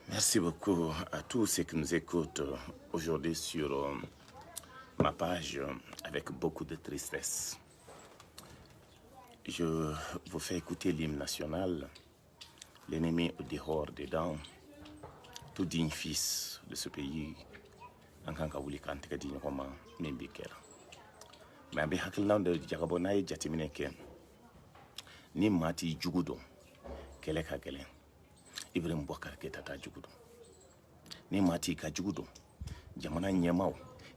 Merci beaucoup à tous ceux qui nous écoutent aujourd'hui sur ma page avec beaucoup de tristesse. Je vous fais écouter l'hymne national, l'ennemi au dehors dedans, tout digne fils de ce pays, en tant qu'Aouli Kantika digne roman, Mimbikera. Mais en béhakilan de Jagabonaï Jatimineke, ni mati jugudo, keleka kelen, Ibrahim Bouakar Ketata jugudo. Ni mati ka jugudo, jamana ɲɛmaw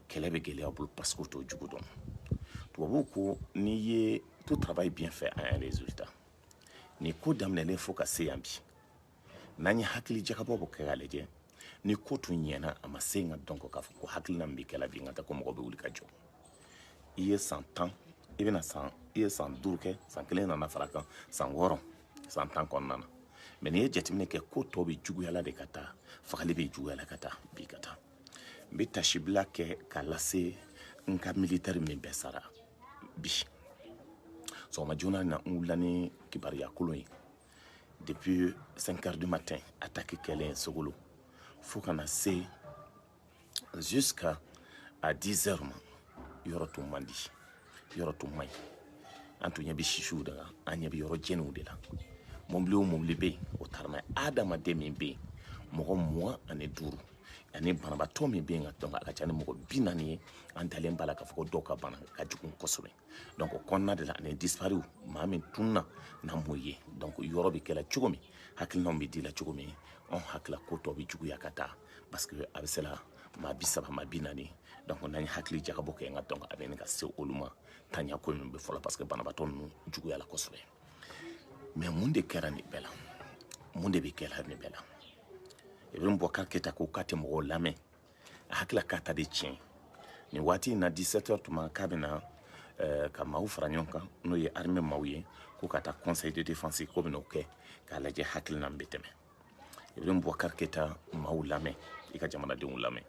kɛlɛ bɛ gɛlɛya bolo parce que t'o jugu dɔn tubabuw ko n'i ye tout travail bien fait a un résultat ni ko daminɛlen fo ka se yan bi n'an ye hakili jakabɔ bɔ kɛ k'a lajɛ ni ko tun ɲɛna a ma se n ka dɔn kɔ k'a fɔ ko hakilina min bɛ kɛla bi n ka taa ko mɔgɔ bɛ wuli ka jɔ i ye san 10 i bɛna i ye san 5 kɛ san 1 nana fara kan san 6 san 10 kɔnɔna na mais n'i ye jateminɛ kɛ ko tɔ bɛ juguyala de ka taa fagali bɛ juguyala ka taa bi ka taa n bɛ tasibila kɛ k'a lase n ka militaire min bɛɛ sara bi sɔgɔma joona na n wulila ni kibariya kolon ye depuis 5 heures du matin attaque kɛlen Sogolo fo kana se jusqu'à 10 heures ma yɔrɔ tun man di yɔrɔ tun man ɲi an tun ɲɛ bɛ sisiw de la an ɲɛ bɛ yɔrɔ jɛniw de la mobili o mobili bɛ yen o taara n'a ye adamaden min bɛ yen mɔgɔ 25 ani banabaatɔ min bɛ yen ka dɔn a ka ca ni mɔgɔ 40 ye an dalen b'a la k'a fɔ ko dɔw ka bana ka jugu kosɛbɛ donc o kɔnɔna de la ani disparu maa min tununa n'an m'o ye donc yɔrɔ bɛ kɛla cogo min hakilinaw bɛ di la cogo min anw hakila ko tɔ bɛ juguya ka taa parce que a bɛ se la maa 30 maa 40 donc n'an ye hakili jakabɔ kɛ n ka dɔn a bɛ nin ka se olu ma taɲa ko min bɛ fɔlɔ parce que banabaatɔ ninnu juguyala kosɛbɛ mais mun de kɛra nin bɛɛ la mun de bɛ kɛla nin bɛɛ la Ibrahim Bouakar Keita ko k'a tɛ mɔgɔw lamɛn a hakila k'a ta de tiɲɛ nin waati in na 17 heures tuma k'a bɛna ka maaw fara ɲɔgɔn kan n'o ye armée maaw ye ko ka taa conseil de défense ko bɛn'o kɛ k'a lajɛ hakilina min bɛ tɛmɛ Ibrahim Bouakar Keita maaw lamɛn i ka jamanadenw lamɛn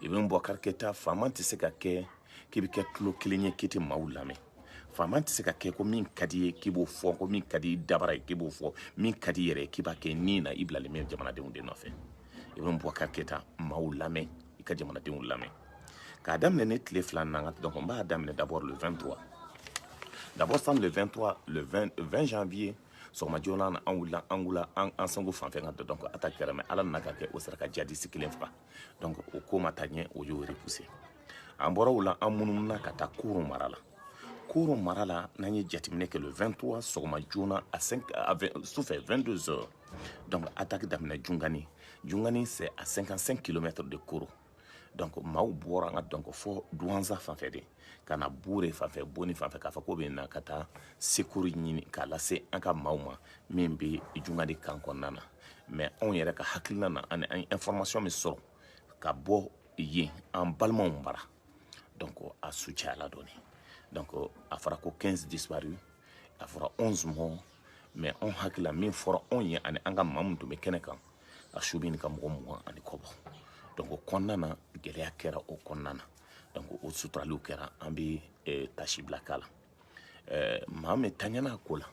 Ibrahim Bouakar Keita faama tɛ se ka kɛ k'i bɛ kɛ tulo kelen ye k'i tɛ maaw lamɛn faama tɛ se ka kɛ ko min ka di ye k'i b'o fɔ ko min ka di dabara ye k'i b'o fɔ min ka di yɛrɛ k'i b'a kɛ ni na i bilalen bɛ jamanadenw de nɔfɛ Ibrahim Bouakar Keita maaw lamɛn i ka jamanadenw lamɛn k'a daminɛ ne tile 2 nan donc n b'a daminɛ d'abord le 23 d'abord sans le 23 le 20 janvier sɔgɔma joona na an wulila an sango fanfɛ ka donc attaque kɛra mais ala nana ka kɛ o sera ka jihadiste kelen faga donc o ko ma taa ɲɛ o y'o repoussé an bɔra o la an munumuna ka taa Kurun mara la Kurun mara la n'an ye jateminɛ kɛ le 23 sɔgɔma joona sufɛ 22 heures donc attaque daminɛ Jungani c'est à 55 km de Koro donc maaw bɔra an ka donc fɔ Douanza fanfɛ de ka na Boure fanfɛ Boni fanfɛ k'a fɔ ko bɛ na ka taa secours ɲini k'a lase an ka maaw ma min bɛ Jungani kan kɔnɔna na mais anw yɛrɛ ka hakilina na ani an information min sɔrɔ ka bɔ yen an balimaw mara donc a sucayala dɔɔni donc a fɔra ko 15 disparus a fɔra 11 morts mais anw hakila min fɔra anw ye ani an ka maa min tun bɛ kɛnɛ kan a su bɛ nin ka mɔgɔ 20 ani kɔ bɔ donc o kɔnɔna na gɛlɛya kɛra o kɔnɔna na donc o suturaliw kɛra an bɛ tasi bila k'a la maa min taɲana a ko la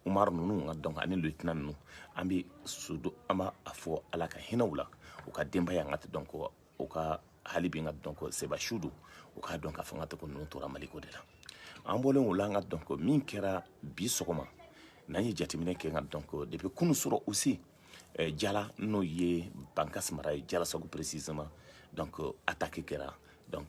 Umar ninnu donc ani lieutenant ninnu an b'a fɔ ala ka hinɛw la u ka denbaya n ka donc u ka hali bi n ka donc Seba Sudu u k'a dɔn k'a fɔ n ka tɛ ko ninnu tora Maliko de la an bɔlen o la n ka donc min kɛra bi sɔgɔma n'an ye jateminɛ kɛ n ka donc depuis kunu sɔrɔ aussi Jala n'o ye Bankas mara ye Jalasago précisément donc attaque kɛra donc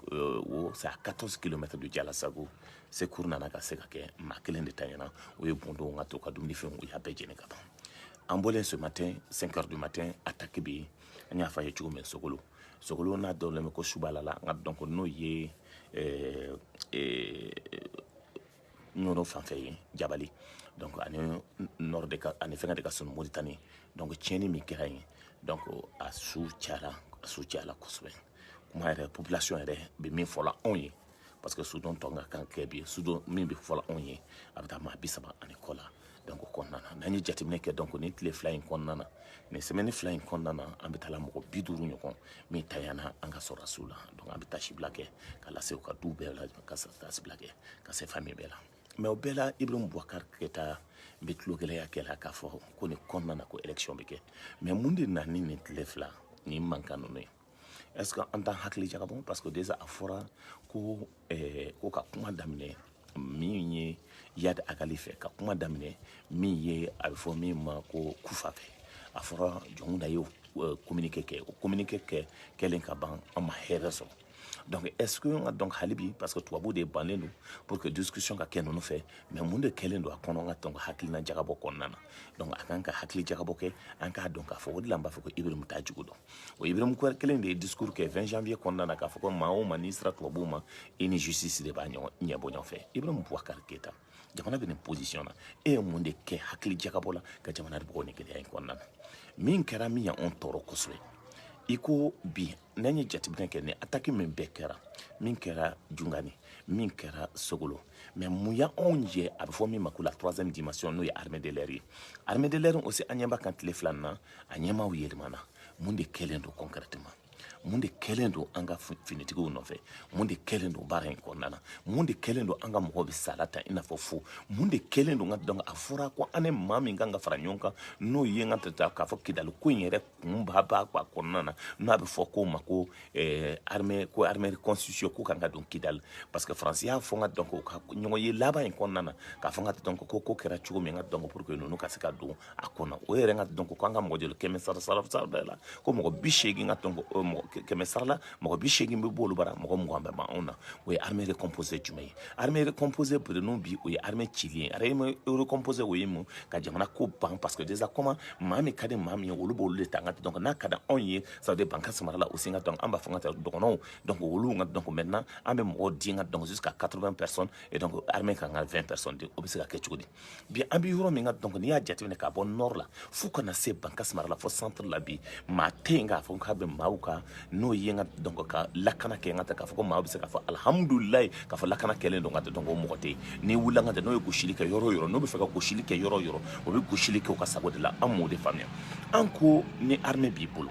c'est à 14 km de Jalasago secours nana ka se ka kɛ maa kelen de taɲana o ye bondon ka to ka dumunifɛnw u y'a bɛɛ jeni ka ban an bɔlen ce matin 5 heures du matin attaque bɛ yen an y'a fɔ a ye cogo min Sogolo n'a dɔnlen bɛ ko Subala la n ka donc n'o ye ɲɔnɔ fanfɛ ye Jabali donc ani nord de ka ani fɛngɛ de ka surun Moritani donc tiɲɛni min kɛra yen donc a su cayala kosɛbɛ kuma yɛrɛ population yɛrɛ bɛ min fɔla anw ye parce que Sudan tɔ ka kan kɛ bi Sudan min bɛ fɔla anw ye a bɛ taa maa 30 ani kɔ la donc o kɔnɔna na n'an ye jateminɛ kɛ donc ni tile 2 in kɔnɔna na ni semaine 2 in kɔnɔna na an bɛ taa la mɔgɔ 50 ɲɔgɔn min taɲana an ka sɔrɔdasiw la donc an bɛ tasibila kɛ ka lase u ka duw bɛɛ la ka tasibila kɛ ka se famille bɛɛ la mais o bɛɛ la Ibrahim Bouakar Keita be tlogele kela ka fo ko ni konna na ko election be ke mais mundi na ni ni tlefla ni mankano ne est-ce que en tant hakli jagabon parce que déjà afora ko ko ka kuma damine min ye yad akali fɛ ka kuma daminɛ min ye a bɛ fɔ min ma ko kufa fɛ a fɔra jɔnw da ye communiqué kɛ o communiqué kɛ kɛlen ka ban an ma hɛrɛ sɔrɔ donc est-ce que nga donc halibi parce que tubabu de bannen don pour que discussion ka kɛ ninnu fɛ mais mun de kɛlen don a kɔnɔ nga donc hakilina jagabɔ kɔnɔna na donc a kan ka hakili jagabɔ kɛ an k'a dɔn k'a fɔ o de la n b'a fɔ ko Ibrahim t'a jugu dɔn o Ibrahim kelen de ye discours kɛ 20 janvier kɔnɔna na k'a fɔ ko maa o maa n'i sera tubabuw ma i ni justice de b'a ɲɛbɔ ɲɔgɔn fɛ Ibrahim Boubacar Keita jamana bɛ nin position na e ye mun de kɛ hakili jagabɔ la ka jamana de bɔ ni gɛlɛya in kɔnɔna na min kɛra min y'anw tɔɔrɔ kosɛbɛ i ko bi n'an ye jateminɛ kɛ ni attaque min bɛɛ kɛra min kɛra Jungani min kɛra Sogolo mais mun ya anw ye a bɛ fɔ min ma ko la troisième dimension n'o ye armée de l'air ye armée de l'air aussi an ɲɛ b'a kan tile fila nin na a ɲɛmaaw yɛlɛmana mun de kɛlen don concrètement mun de kɛlen don an ka finitigiw nɔfɛ mun de kɛlen don baara in kɔnɔna na mun de kɛlen don an ka mɔgɔw bɛ sala ta i n'a fɔ fo mun de kɛlen don donc a fɔra ko an ni maa min kan ka fara ɲɔgɔn kan n'o ye n ka k'a fɔ Kidali ko in yɛrɛ kun b'a kɔnɔna na n'a bɛ fɔ k'o ma ko armée constitution ko kan ka don Kidali parce que faransi y'a fɔ n ka donc ka ɲɔgɔn ye laban in kɔnɔna na k'a fɔ n ka donc ko kɛra cogo min n ka donc pour que ninnu ka se ka don a kɔnɔ o yɛrɛ n ka donc ko an ka mɔgɔ joli kɛmɛ sara da la ko mɔgɔ 80 ka donc kɛmɛ sarala mɔgɔ 80 bɛ b'olu bara mɔgɔ 20 bɛ ban anw na o ye armée recomposée jumɛn ye armée recomposée ninnu bi o ye armée cili ye armée recomposée o ye mun ka jamana ko ban parce que déjà comment maa min ka di maa min ye olu b'olu de ta n ka donc n'a ka di anw ye ça veut dire banque samara la aussi n ka donc an b'a fɔ n ka dɔgɔnɔw donc olu n ka donc maintenant an bɛ mɔgɔw di n ka donc jusqu'à 80 personnes et donc armée kan ka 20 personnes di o bɛ se ka kɛ cogo di bi an bɛ yɔrɔ min ka donc n'i y'a jateminɛ k'a bɔ nord la fo kana se banque samara la fo centre la bi maa tɛ yen k'a fɔ k'a bɛ maaw ka n'o ye n ka donc ka lakana kɛ n ka k'a fɔ ko maa bɛ se k'a fɔ alhamdulilayi k'a fɔ lakana kɛlen don n ka donc o mɔgɔ tɛ yen n'i wulila n ka n'o ye gosili kɛ yɔrɔ o yɔrɔ n'o bɛ fɛ ka gosili kɛ yɔrɔ o yɔrɔ o bɛ gosili kɛ o ka sago de la an m'o de faamuya an ko ni armée b'i bolo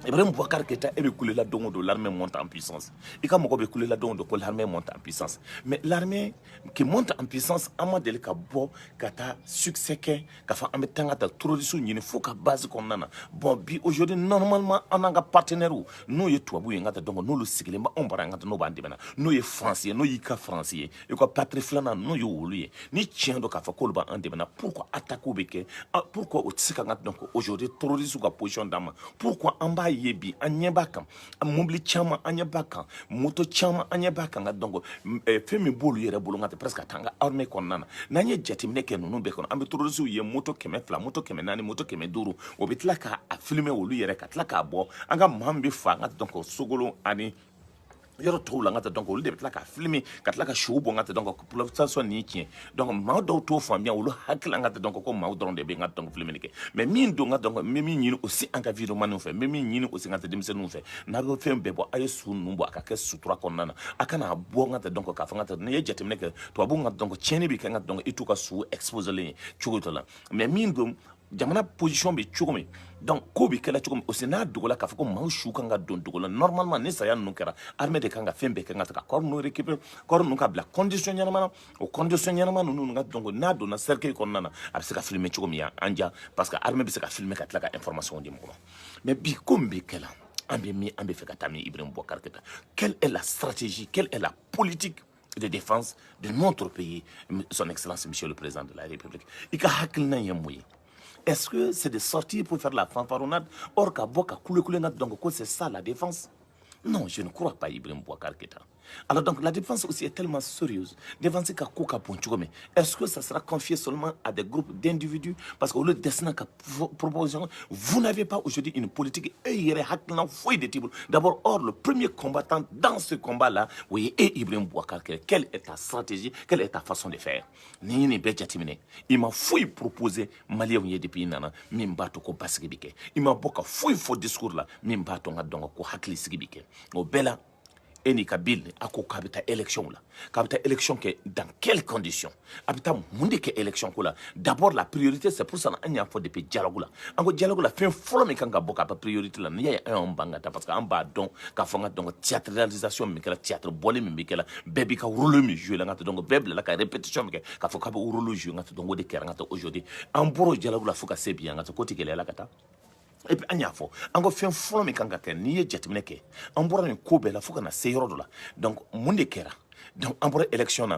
Ibrahim Boubacar Keita e bɛ kulela don o don l'armée monte en puissance i ka mɔgɔ bɛ kulela don o don ko l'armée monte en puissance mais l'armée qui monte en puissance an ma deli ka bɔ ka taa succès kɛ k'a fɔ an bɛ taa ka taa terroristes ɲini fo ka base kɔnɔna na bon bi aujourd'hui normalement an n'an ka partenaires n'o ye tubabu ye n ka taa donc n'olu sigilen bɛ anw bara n ka taa n'o b'an dɛmɛ na n'o ye France ye n'o y'i ka France ye i ka patrie filanan n'o ye olu ye ni tiɲɛ don k'a fɔ k'olu b'an dɛmɛ na pourquoi attaques bɛ kɛ pourquoi o tɛ se ka n ka donc aujourd'hui terroristes ka position d'an ma pourquoi an b'a ye bi an ɲɛ b'a kan mobili caman an ɲɛ b'a kan moto caman an ɲɛ b'a kan ka donc fɛn min b'olu yɛrɛ bolo n ka tɛ presque ka taa an ka armée kɔnɔna na n'an ye jateminɛ kɛ ninnu bɛɛ kɔnɔ an bɛ terroristes ye moto 200 moto 400 moto 500 o bɛ tila k'a filmer olu yɛrɛ ka tila k'a bɔ an ka maa min bɛ fa an ka donc Sogolo ani yɔrɔ tɔw la n ka taa donc olu de bɛ tila ka filmer ka tila ka show bɔ n ka taa donc population nin tiɲɛ donc maa dɔw t'o faamuya olu hakili an ka taa donc ko maaw dɔrɔn de bɛ n ka donc filmer kɛ mais min don n ka donc n bɛ min ɲini aussi an ka vidéoman fɛ n bɛ min ɲini aussi n ka taa denmisɛnninw fɛ n'a bɛ fɛn bɛɛ bɔ a ye su ninnu bɔ a ka kɛ sutura kɔnɔna na a kana bɔ n ka taa donc k'a fɔ n ka taa n'i ye jateminɛ kɛ tubabu ka donc tiɲɛni bɛ kɛ n ka donc i t'u ka su exposelen ye cogo dɔ la mais min don jamana position bɛ cogo min donc ko bɛ kɛla cogo min aussi n'a dogola k'a fɔ ko maaw su kan ka don dogo la normalement ni saya ninnu kɛra armée de kan ka fɛn bɛɛ kɛ ka ta ka corps ninnu récupérer corps ninnu ka bila condition ɲɛnama na o condition ɲɛnama ninnu ka donc n'a donna cercueil kɔnɔna na a bɛ se ka filmer cogo min an ja parce que armée bɛ se ka filmer ka tila ka information di mɔgɔ ma mais bi ko min bɛ kɛla an bɛ fɛ ka taa min Ibrahim Boubacar Keita quelle est la stratégie quelle est la politique de défense de notre pays son excellence monsieur le président de la République i ka hakilina ye mun ye est-ce que c'est de sortir pour faire la fanfaronnade or ka bɔ ka kule donc c'est ça la défense? Non, je ne crois pas Ibrahim Boubacar Keita. Alors donc la défense aussi est tellement sérieuse. Défense ka ko ka ponchugo mais est-ce que ça sera confié seulement à des groupes d'individus parce que le destin ka proposition vous n'avez pas aujourd'hui une politique d'abord or le premier combattant dans ce combat là oui et Ibrahim Boubacar Keita quelle est ta stratégie quelle est ta façon de faire ni ni be jatimine il m'a fouille proposer malien yi depuis nana min bato ko basiki bike il m'a boka fouille faux discours là min bato nga donc ko hakli sigi bike o bela et ni kabil ako kabita élection là kabita élection que dans quelles conditions habita monde que élection ko là d'abord la priorité c'est pour ça na anya fo depuis dialogue là ango dialogue là fin folo me kanga boka pa priorité là ni ya un bangata parce que en bas donc ka fonga donc théâtralisation me kala théâtre bolé me kala bebi ka rôle me jouer là ngata donc beble la ka répétition me ka fo ka rôle jouer ngata donc de kera ngata aujourd'hui en boro dialogue là fo ka c'est bien ngata côté kele la kata. Et puis, il y a encore fait un fond, mais quand il y a jetmine, on pourra une coupe, la faut qu'on a ces là. Donc, mon décret, donc, on pourra élection,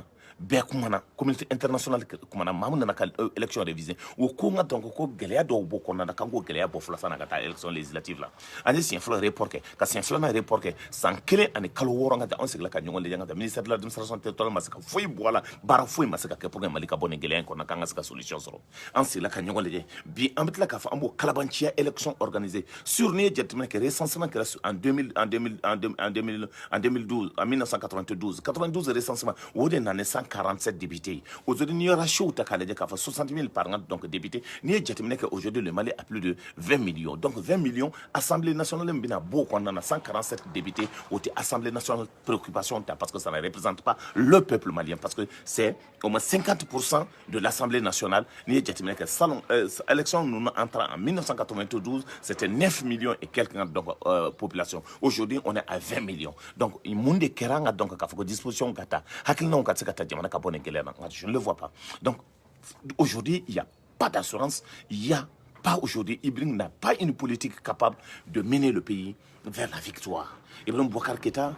bien kumana communauté internationale kumana mamu na élection révisée ou kunga donc ko gelea do boko na kango gelea bo fla sana kata élection législative là ani si inflo report ka si inflo na report ke sans kele ani kalo woro ngata on segla ka nyongo le ngata ministère de l'administration territoriale masaka foi boala bara foi masaka ke pour malika bonne gelea ko na kanga ska solution soro en segla ka nyongo le bi ambitla ka fa ambo kalabanchia élection organisée sur ni jettement que recensement que en 2012 en 1992 92 recensement ou de na 47 députés. Aujourd'hui, il y aura 60 000 par an, donc députés. Nous avons qu'aujourd'hui, le Mali a plus de 20 millions. Donc 20 millions, Assemblée nationale, il y a beaucoup, on a 147 députés, ou Assemblée nationale, préoccupation, parce que ça ne représente pas le peuple malien, parce que c'est au moins 50% de l'Assemblée nationale. Nous avons que l'élection, nous entrons en 1992, c'était 9 millions et quelques donc, population. Aujourd'hui, on est à 20 millions. Donc, il y a des gens donc, qui ont disposition, je ne le vois pas. Donc, aujourd'hui, il n'y a pas d'assurance, il n'y a pas aujourd'hui, Ibrahim n'a pas une politique capable de mener le pays vers la victoire. Ibrahim Boubacar Keïta,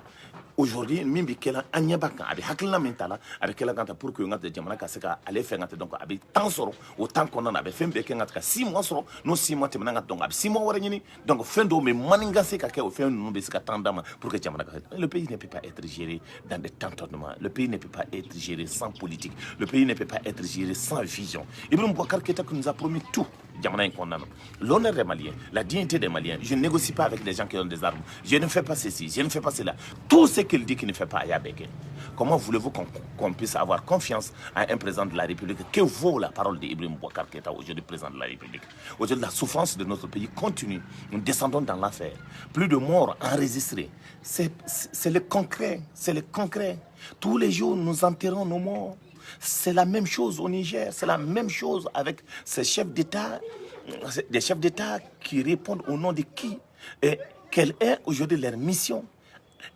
aujourd'hui, même si elle a un yabaka, avec Hakilna Mentala, avec elle a pour que de Djamana Kaseka allait faire donc avec tant soro, autant qu'on en avait fait un 6 mois soro, non 6 mois temenanga donc 6 mois warani, donc fin d'eau mais maninga c'est qu'à fait un nombre de tandama pour que Djamana. Le pays ne peut pas être géré dans des tâtonnements, le pays ne peut pas être géré sans politique, le pays ne peut pas être géré sans vision. Ibrahim Boubacar Keïta nous a promis tout. L'honneur des Maliens, la dignité des Maliens, je ne négocie pas avec des gens qui ont des armes, je ne fais pas ceci, je ne fais pas cela. Tout ce qu'il dit qu'il ne fait pas, Ayabeke. Comment voulez-vous qu'on puisse avoir confiance à un président de la République? Que vaut la parole d'Ibrahim Boubacar Keïta, aujourd'hui président de la République? Aujourd'hui, la souffrance de notre pays continue. Nous descendons dans l'affaire. Plus de morts enregistrés. C'est le concret, c'est le concret. Tous les jours, nous enterrons nos morts. C'est la même chose au Niger, c'est la même chose avec ces chefs d'État, des chefs d'État qui répondent au nom de qui et quelle est aujourd'hui leur mission.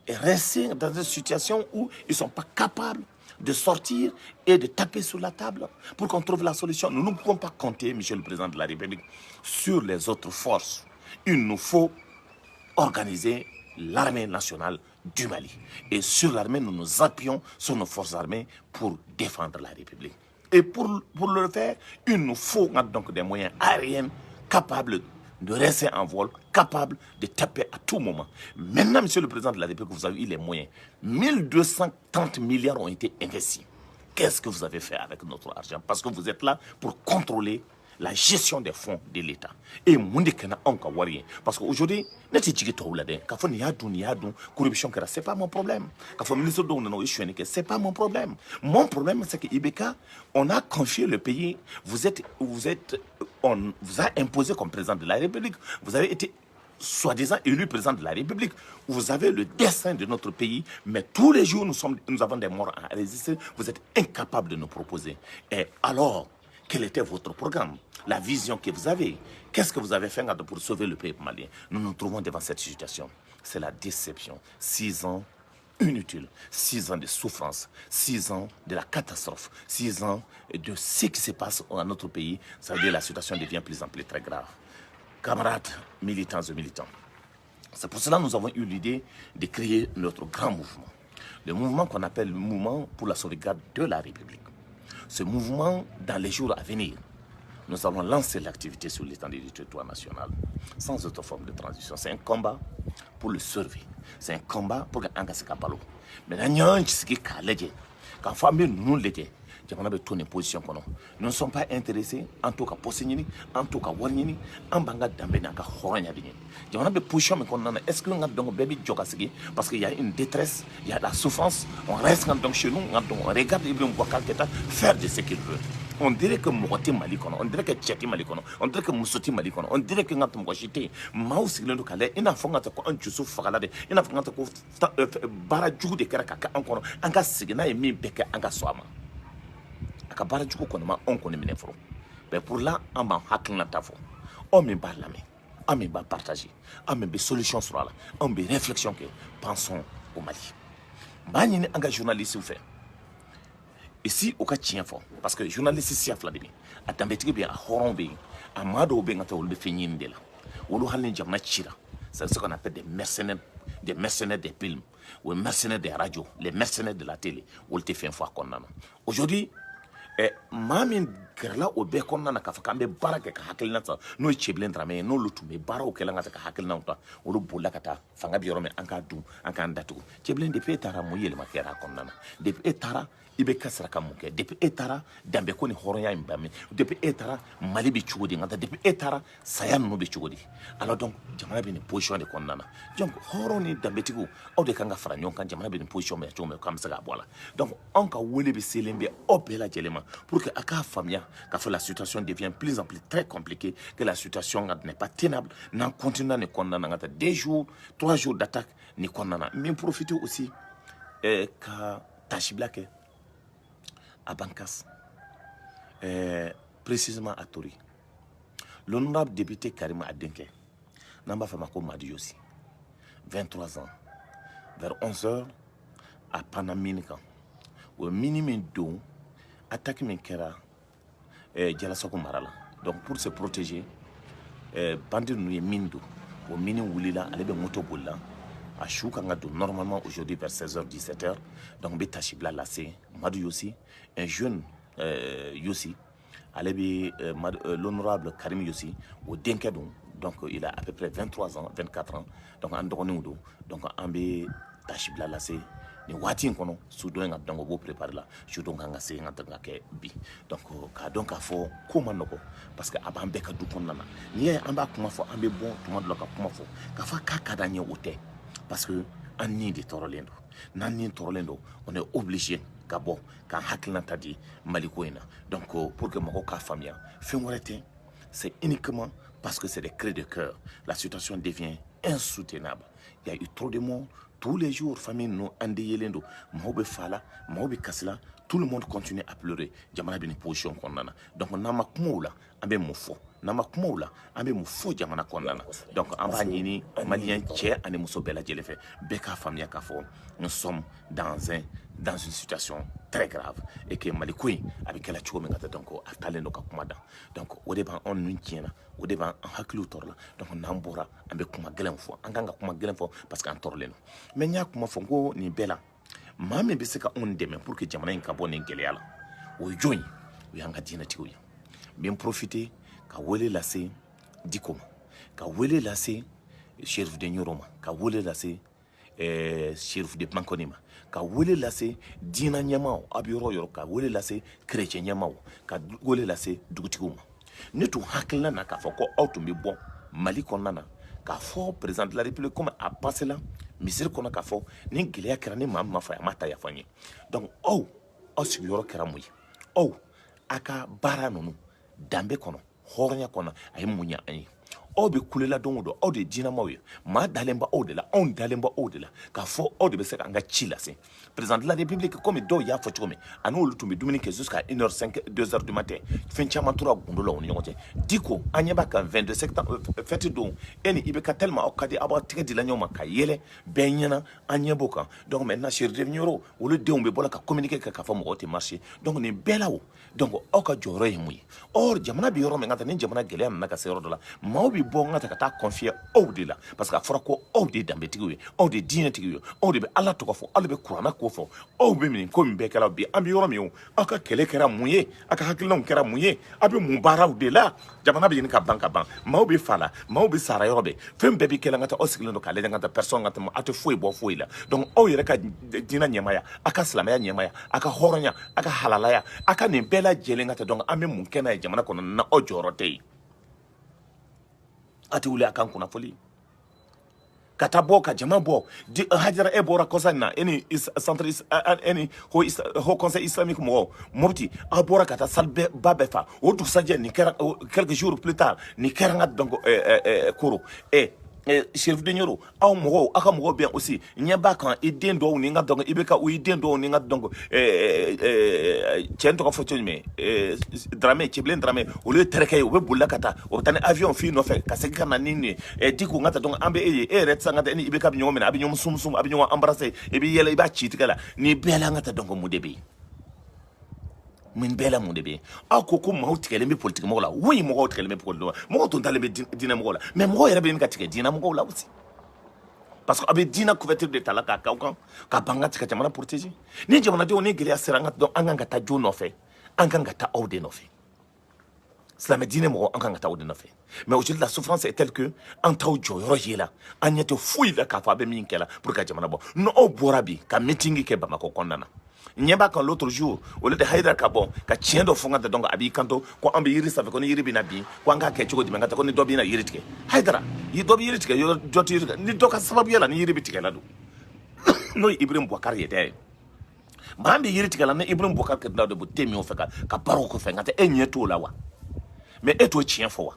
Et rester dans une situation où ils ne sont pas capables de sortir et de taper sur la table pour qu'on trouve la solution. Nous ne pouvons pas compter, Monsieur le Président de la République, sur les autres forces. Il nous faut organiser l'armée nationale du Mali. Et sur l'armée, nous nous appuyons sur nos forces armées pour défendre la République. Et pour le faire, il nous faut donc des moyens aériens capables de rester en vol, capables de taper à tout moment. Maintenant, Monsieur le Président de la République, vous avez eu les moyens. 1230 milliards ont été investis. Qu'est-ce que vous avez fait avec notre argent? Parce que vous êtes là pour contrôler la gestion des fonds de l'État. Et Mundekena Onka Warien. Parce qu'aujourd'hui, corruption, c'est pas mon problème. C'est pas mon problème. Mon problème, c'est que Ibeka, on a confié le pays. On vous a imposé comme président de la République. Vous avez été soi-disant élu président de la République. Vous avez le destin de notre pays, mais tous les jours, nous avons des morts à résister. Vous êtes incapable de nous proposer. Et alors, quel était votre programme? La vision que vous avez? Qu'est-ce que vous avez fait pour sauver le pays malien? Nous nous trouvons devant cette situation. C'est la déception. 6 ans inutiles, 6 ans de souffrance, 6 ans de la catastrophe, 6 ans de ce qui se passe dans notre pays. Ça veut dire que la situation devient plus en plus très grave. Camarades, militants et militants, c'est pour cela que nous avons eu l'idée de créer notre grand mouvement. Le mouvement qu'on appelle le mouvement pour la sauvegarde de la République. Ce mouvement, dans les jours à venir, nous allons lancer l'activité sur l'étendue du territoire national, sans autre forme de transition. C'est un combat pour le survie. C'est un combat pour que Angasika Palo. Mais nous ne sommes pas intéressés en tout cas pour signer, en tout cas warnini, en banga d'ambena ka horanya dini. Est-ce que nous avons baby jogasigi parce qu'il y a une détresse, il y a de la souffrance, on reste donc chez nous, on regarde Ibrahim Boubacar Keïta faire de ce qu'il veut. On dirait que Mokoti Malikono, on dirait que Tcheti Malikono, on dirait que Moussoti Malikono, on dirait que Natum Washite, Mao Siglendo Kale, il n'a fongata ko un Jusuf Fagalade, il n'a fongata ko Baraju de Karakaka encore, Anga Signa et Mi Beke Anga Swama. Aka Baraju Konoma, on connaît Minefro. Mais pour là, on m'a hacking la tafo. On me bat la main, on me bat partager, on me bat solution sur la, on me réflexion que pensons au Mali. Mani Anga journaliste ou fait. Ici, au cas de parce que les journalistes ici à Fladimi, à Tambétibi, bien à Horombe, à Mado Bengata ou le Fénin de là, ou le Halin Jamna Chira, c'est ce qu'on appelle des mercenaires des films, ou des mercenaires des radios, les mercenaires de la télé, ou le fait une fois qu'on a. Aujourd'hui, Mamin Kerla au Bekon na Kafakambe Baraka Hakelnata, no Chiblen Rame, no Lutume, Baro Kelangata Hakelnata, ou le Bulakata, Fangabiorome, Ankadou, Ankandatu, Chiblen de Petara Mouyel Makera Konana, de Petara. Ibe kasra kamuke depuis etara dambe ko ni horonya imbame depuis etara mali bi chugodi ngata depuis etara sayan no bi chugodi alors donc jamana bi ni position de konnana donc horo ni dambe tigu o de kanga fara nyon kan jamana bi ni position me chome kam saga bola donc on ka wele bi selembe opela jelema pour que aka famia ka la situation devient plus en plus très compliquée que la situation n'est pas tenable n'en continuant ni konnana ngata 2 jours 3 jours d'attaque ni konnana mais profiter aussi ka tashiblake à Bankas, précisément à Tori. L'honorable député Karim Adenke, Namba Famako Madi aussi, 23 ans, vers 11h, à Panaminika, au minimum d'eau, attaque Minkera, Djalasoko Marala. Donc pour se protéger, Bandir Nouye Mindo, au minimum Wulila, Alebe Motoboula, à Choukangado, normalement aujourd'hui vers 16h, 17h, donc Betachibla Lassé, Madou Yossi, un jeune Yossi, l'honorable Karim Yossi, au Denkedon, donc il a à peu près 23 ans, 24 ans, donc en Doronoudo, donc en Betachibla Lassé, ni wati kono sudo nga dango bo préparer la judo nga se nga tanga ke bi donc ka donc a fo kuma noko parce que aba mbeka du konnana ni amba kuma fo ambe bon tuma do ka kuma fo ka fa ka kadanye wote parce que en ni de torolendo nan ni torolendo on est obligé kabo ka hakilna tadi malikoina donc pour que mako ka famia fengorete c'est uniquement parce que c'est des cris de cœur la situation devient insoutenable il y a eu trop de morts tous les jours, famille nous andeyelendo, maobe fala, maobe kasla, tout le monde continue à pleurer. Jamana bini position konnana. Donc nama kumoula, ambe moufo. Nama kumoula, ambe moufo jamana konnana. Donc amba nini malien tché ane mousso bela djelefe. Beka famille kafo. Nous sommes dans une situation très grave et que malikoui avec la choume ngata donc aftalendo ka kumada. Donc au début on nuntiena, au début en haklu torla. Donc nambora ambe kuma gelenfo, anganga kuma gelenfo parce qu'en torleno. Mais nya kuma fongo ni bela. Mame biseka on demain pour que jamana nkabo ne geleala. O join, o yanga dina tiouya. Bien profiter ka wele lassé dikoma. Ka wele lassé chef de Nyoroma, ka wele lassé shérif de Bankonima, ka wele lase dina nyamao abiro yoro ka wele lase chrétien nyamao ka wele lase dugutiguma netu hakilna na ka foko autumbi bon mali konana ka fo président de la république comme a passé là misir kona ka fo ni gileya kera ni mamma fa mata ya fanyi donc siguro kera muyi aka bara nonu dambe kono hornya kono ay munya ay be kulela dongo de dina mawe ma dalemba de la on dalemba de la ka fo de be se anga chila se président de la république comme do ya fo chome anu lutumbi Dominique jusqu'à 1h05 2h du matin fin chama tura gundolo on yote diko anyeba ka 22 septembre fête do eni ibeka tellement okadi aba tike di la nyoma ka yele benyana anyeboka donc maintenant chez reveniro ou le deombe bola ka communiquer ka fo mo ote marché donc ni belawo donc oka joro yemui or jamana bi yoro me ngata ni jamana gele am naka se yoro la mawbi bon ngata ka ta confier de la parce que fora ko de dambe tigu de dina tigu de be ala to ko fo ala be kurana ko fo be min ko mbe kala bi ambi yoro mi aka kele kera muye aka hakilon kera muye abi mubara de la jamana bi ni ka banka ban mawbi fala mawbi sara yoro be fem be bi kala ngata osikilo no kale ngata person ngata mo ate foi bo foi la donc yere ka dina nyamaya aka slamaya nyamaya aka horonya aka halalaya aka ni bela jele ngata donc ambe mun kena jamana kono na ojoro tei ati wule akan kuna foli kata bo ka jama bo hajara e bora kosanna eni centre eni ho conseil islamique mo mobti a bora kata salbe babefa o du saje ni kera quelques jours plus tard ni kera ngat donc koro chef de nyoro aw mo aka mo bien aussi nyeba kan ideen do ni ngat donc ibeka o ideen do ni ngat donc tiento ko fotoni me drame cheblen drame o le tereke o be bulla kata o tane avion fi no fe ka se kana nini diku ngata donc ambe ret sangata ni ibeka bi nyomena abi nyom sum abi nyom embrasser e bi yele ba chitikala ni bela ngata donc mo debi min bela mo debi akoko ma utikele mi politique mo la oui mo utikele mi politique mo to ndale be dina mo la mais mo yere be mi katike dina mo la aussi parce que abe dina couverture de talaka ka banga tika jamana protéger ni jamana de on gele asiranga donc anganga ta jo no fe anganga ta aude no fe cela me dina mo anganga ta aude no fe mais aujourd'hui la souffrance est telle que en taw jo yoro yela anyete fouille la ka fa be min kela pour ka jamana bo no o borabi ka meeting ke ba mako konnana nyeba kan l'autre jour au lieu de haidar kabon ka tiendo fonga de donc abi kanto ko ambe yiri safe ko ni yiri bina bi ko anga ke chugo dimanga ko ni dobi na yiri tike haidara yi dobi yiri tike yo joti yiri ni doka sababu yala ni yiri bitike la do no Ibrahim Boubacar yede ma ambe yiri tike la ne Ibrahim Boubacar ke do bo temi o feka ka baro ko fe ngata enyeto la wa mais eto chien fo wa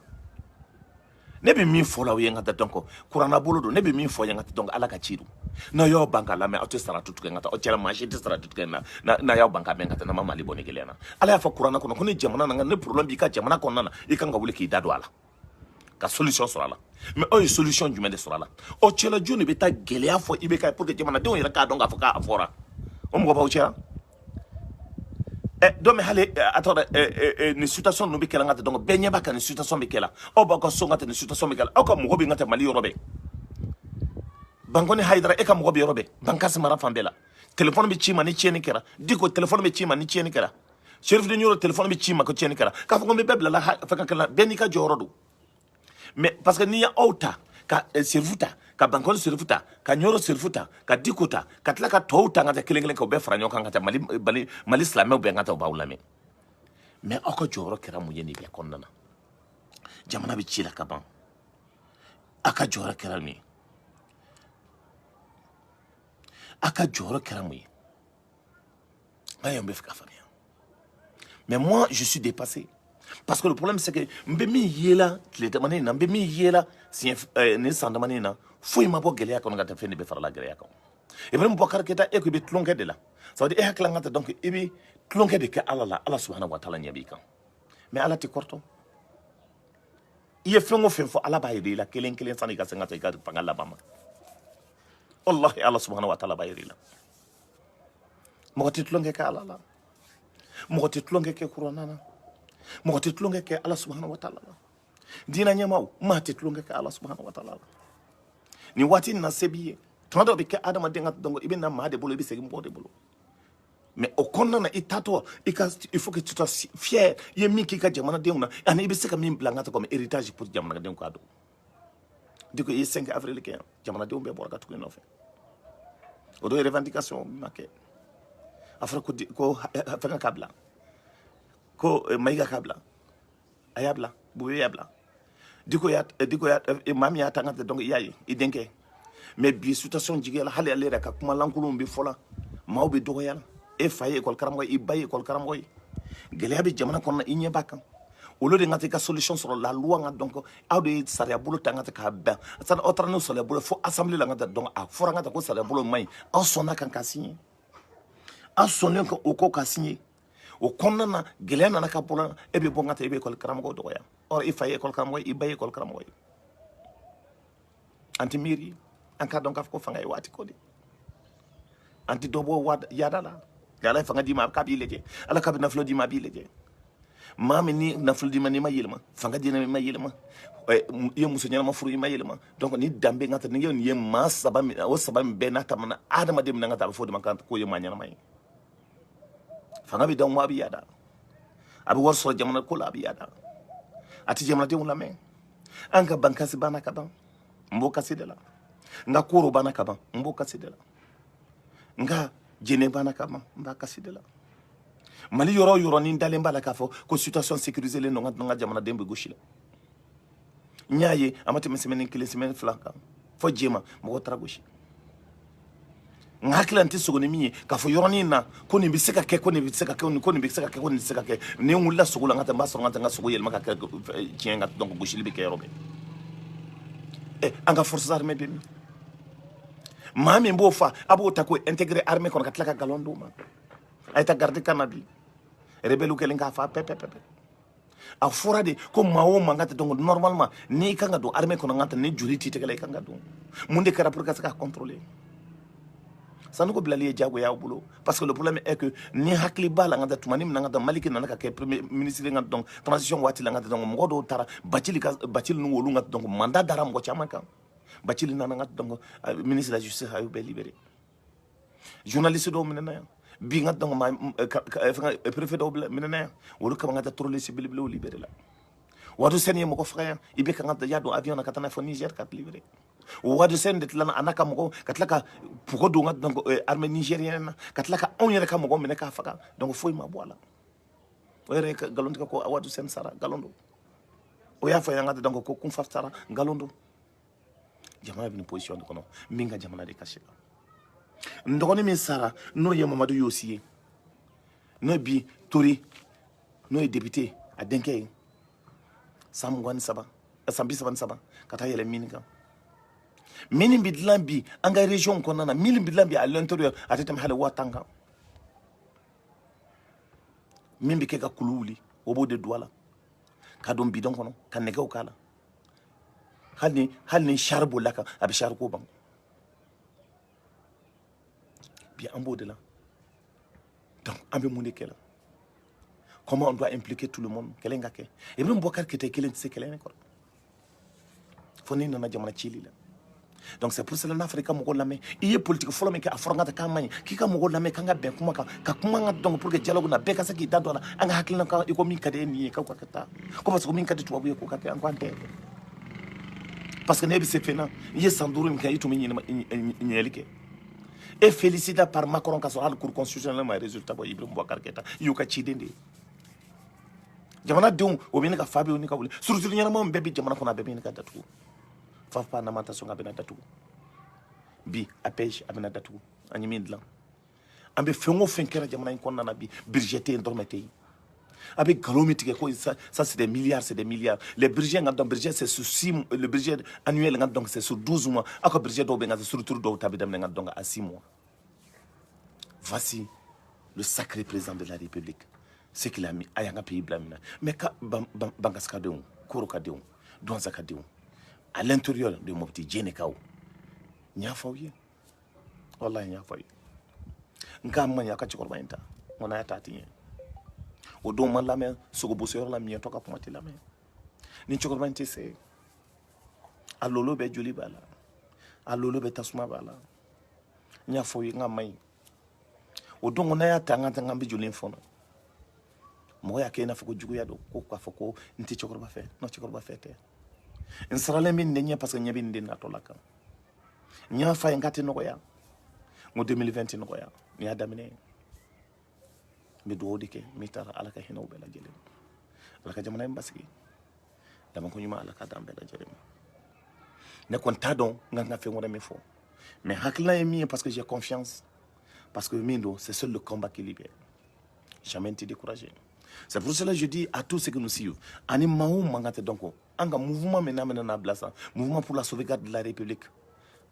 ne be min fo la wi ngata donc kurana bolo do ne be min fo ngata donc ala ka chiru na yo banka la me auto sara tutu ngata o chela machi te sara tutu na yo banka me ngata na mama li boni gelena ala ya fa kurana kono ni jamana na ne problem bi ka jamana kono na e kan ga wuli ki dadu ala ka solution sur ala mais o solution du mede sur ala o chela joni be ta gelea fo ibe ka pour que jamana de on ira ka donc afoka afora o mo ba o chela do me hale atore ni situation no be kela ngata donc benye ba kan ni situation be kela o ba ko so ngata ni situation be kela o ko mo be ngata mali yorobe bangoni haidara e ka mo be yorobe bankasi mara fambela téléphone be chima ni cheni kera diko téléphone be chima ni cheni kera chef de nyoro téléphone be chima ko cheni kera ka fo be bebla la fa kan kala beni ka jorodo mais parce que ni ya auta ka servuta ka bankol servuta ka nyoro servuta ka dikota ka tla ka touta ngata kelengelen ko be franyo kan ngata mali islam be ngata ba ulame mais oko joro kera mu yeni be konnana jamana be chila ka ban aka joro kera ni aka joro kera mu ayombe fika famia mais moi je suis dépassé. Parce que le problème c'est que mbemi yela tlete manina mbemi yela si ne sanda manina fo ima bo gelea ko ngata feni be farala gelea ko Ibrahim Boubacar Keita e ko be tlonke de la ça veut dire e hakla ngata donc e be tlonke de ke Allah subhanahu wa ta'ala nyabi kan mais Allah ti korto ye fengo fo Allah ba yiri la kelen sani ka sanga ka pangala bama wallahi Allah subhanahu wa ta'ala ba yiri la mo ti tlonke ka Allah mo ti tlonke ke Qur'anana mo ti tlonke ke Allah subhanahu wa ta'ala dina nyamaw ma ti tlonke ke Allah subhanahu wa ta'ala ni wati na sebiye tando be ke adama de ngat dongo ibina ma de bolo be segi mo de bolo mais au konna na itato il faut que tu sois fier ye mi ki ka jamana de una ani be seka min blangata comme héritage pour jamana de ko ado diko e 5 avril ke jamana de be borga to no fe o do revendication make afra ko fa kabla ko maiga kabla ayabla bu yabla diko ya mami ya tangata donc yayi idenke mais bi situation jigela hali alera ka kuma lankulum bi fola mawbe dogo yala e faye école karamgo e baye école karamgo gele abi jamana konna inye bakam o lo de ngati ka solution sur la loi nga donc awde saria bolo tangata ka ba ça autre no sur la bolo fo assemblée la ngata donc a fora ngata ko saria bolo mai en sonna kan ka signer en sonna ko o ko ka signer o konna na gele na ka bola e be bongata e be école karamgo dogo ya or e faye école karamgo e baye école karamgo anti miri anka donc ko fanga e wati ko di anti dobo wad yadala gala fanga di ma kabi leje ala kabi na flo di ma bi leje mami ni na flo di ma ni ma yelma fanga di na ma yelma ye muso nyala ma furu ma yelma donc ni dambe ngata ni ye ma sabam o sabam be na tamana adama dem ngata fo de man kan ko ye ma nyana mai fanga bi don wa bi yada abi war so jamana ko la bi yada ati jamana de wala men anka bankasi bana kaban mboka sidela nga koro bana kaban mboka sidela nga jene bana kama mbaka sidela mali yoro ni ndale mbala kafo ko situation sécurisée le nga jamana dembe goshila nyaaye amati mesemene kile semen flaka fo jema mo tara goshi ngakila nti sogo ni mi ka fo yoroni na ko ni biseka ke ko ni biseka ke ko ni biseka ke ko ni biseka ke ne ngulla sogo la ngata mbaso ngata nga sogo yelma ka ke tienga donc goshi libe ke robe anga forces armées be mi mami mbo fa abo ta ko intégrer armée kon katla ka galondo ma ay ta garder kanabi rebelu ke linga fa pepe a fora de ko mawo mangata donc normalement ni kanga do armée kon ngata ne juriti te kala kanga do munde kara pour ka sa contrôler ça nous blali jago ya bulo parce que le problème est que ni hakli bala ngata tumani ngata maliki nanaka ke premier ministre ngata donc transition wati ngata donc ngodo tara bacil nu wolu ngata donc mandat daram go chamaka bacil nananga donc ministre de la justice a eu libéré journaliste do menena bi ngata donc préfet do menena wolu ka ngata trop les civils libéré la wadu senye moko frère ibe ka ngata ya do avion na katana fo Niger kat libéré wadu sen det lana anaka moko katlaka pour do ngat donc armée nigérienne katlaka on yere ka moko mene ka faka donc foi ma boala were ka galondo ko wadu sen sara galondo o ya fa ngata donc ko kum faftara galondo jamana bi position de kono minga jamana de kashika ndogoni min sara no ye Mamadou Yossiye no bi tori no député a denke samgwan saba sambi saba kata yele minika mini bidlambi anga région konana mini bidlambi à l'intérieur atetem hale watanga mimbi ke ka kululi obo de douala ka dom bidon kono kan nege okala halni charbo laka abi charko bam bien en de là donc ambe monde kela comment on doit impliquer tout le monde kelenga ke et même bokar kete kelen se kelen ko foni na jamana chili la. Donc c'est pour cela que l'Afrique mo lame iye politique folo me ka afranga ka many ki ka mo lame ka nga ben kuma ka kuma nga donc pour que dialogue na be ka saki dado la anga hakilna ka iko min kade ni ka ko kata ko parce que min kade tubabu ko ka ke an kwante parce que ne bi se fena iye sanduru mi ka yitu min ni elike et félicita par Macron ka so hal cour constitutionnel ma résultat bo Ibrahim Boubacar Keïta yu ka chidende jamana deun o min ka fabi ni ka wuli surtout nyama mbebe jamana ko na bebe ni ka datu Fafa namatation abena datu bi apej abena datu anyimi ndlan ambe fengo fenkera jamana ko nana bi budgeté ndormete avec galomiti ko ça c'est des milliards les budgets ngam budget c'est sur 6 le budget annuel ngam donc c'est sur 12 mois ako budget do be ngam sur tour do tabidam ngam donc à 6 mois voici le sacré président de la République c'est qu'il a mis ayanga pays blamina mais ka bangaska de koroka de don zakade à l'intérieur de mon petit Djenekao. Nya fawye. Wallahi nya fawye. Nka manya ka chikorba inta. Mona ya tati. O do man la me sogo bosseur la mi toka pomati la me. Ni chikorba inte se. Alolo be joli bala. Alolo be tasuma bala. Nya fawye nga mai. O do ngona ya tanga ngambi joli mfono. Mo ya kena foko jugu ya do ko kwa foko nti chikorba fe. No chikorba fe te. Nsarale min nenya parce que nyabi ndina tolaka nya fa ngati no ya ngo 2020 no ya ni adamine mi do dike mi tara alaka hino bela jele alaka jamana mbasiki dama ko nyuma alaka dambe la jele ne kon tadon nga fe ngora mi fo mais hakla emi parce que j'ai confiance parce que mindo c'est seul le combat qui libère jamais été découragé. C'est pour cela que je dis à tous ceux que nous suivent, animaou mangate donc anga mouvement mena blasa, mouvement pour la sauvegarde de la République.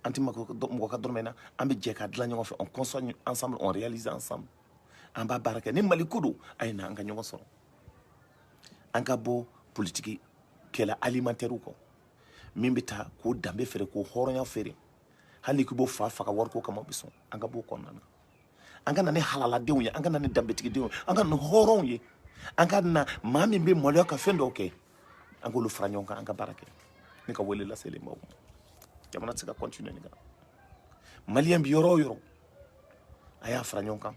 Anti mako dormena, ambe djeka de la nyongo on construit ensemble, on réalise ensemble. Amba baraka ni malikudu aina anga nyongo so. Anga bo politique kela alimentaire ko. Mimbita ko dambe fere ko horonya fere. Hani ko bo fa ka war ko kama bison. Anga bo konnana. Anga na ne halala dewnya, anga na ne dambe tigi dew, anga no horonye. Anga na mami mbe molyo ka fendo okay. Anga lu franyonka anga barake. Nika wele la sele mawu. Jamana tsika continue nika. Malien bi yoro. Aya franyonka.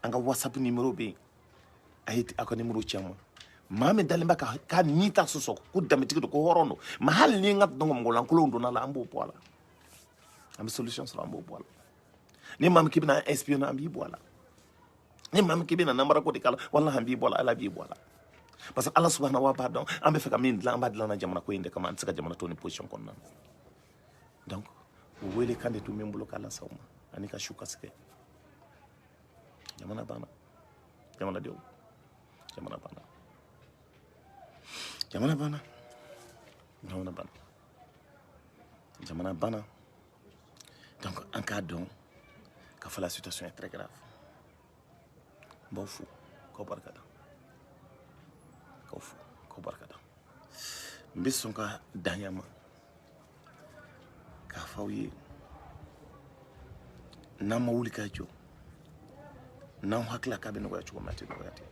Anga WhatsApp numéro be. Ayiti ako numéro chama. Mami dalimba ka nita soso ku dametiki ko horono. Mahal ni ngat dongo ngola nkulo na la ambo poala. Am solution sur ambo poala. Ni mami kibina espion ambi poala. Ni mami kibina nambara ko de kala wallahi ambi poala ala bi poala. Parce que Allah subhanahu wa ta'ala ambe feka min la amba na jamana ko inde kama antsika jamana toni position konna. donc o wele kande tu min bolo kala sawma ani ka shuka ske jamana bana jamana dew jamana bana jamana bana jamana bana jamana bana donc en cas donc quand la situation est très grave bon fou ko barkada ko fou ko barkada mbison ka danyama ka fawye nama wuli ka jo nan hakla ka be no ya chuko mate no yate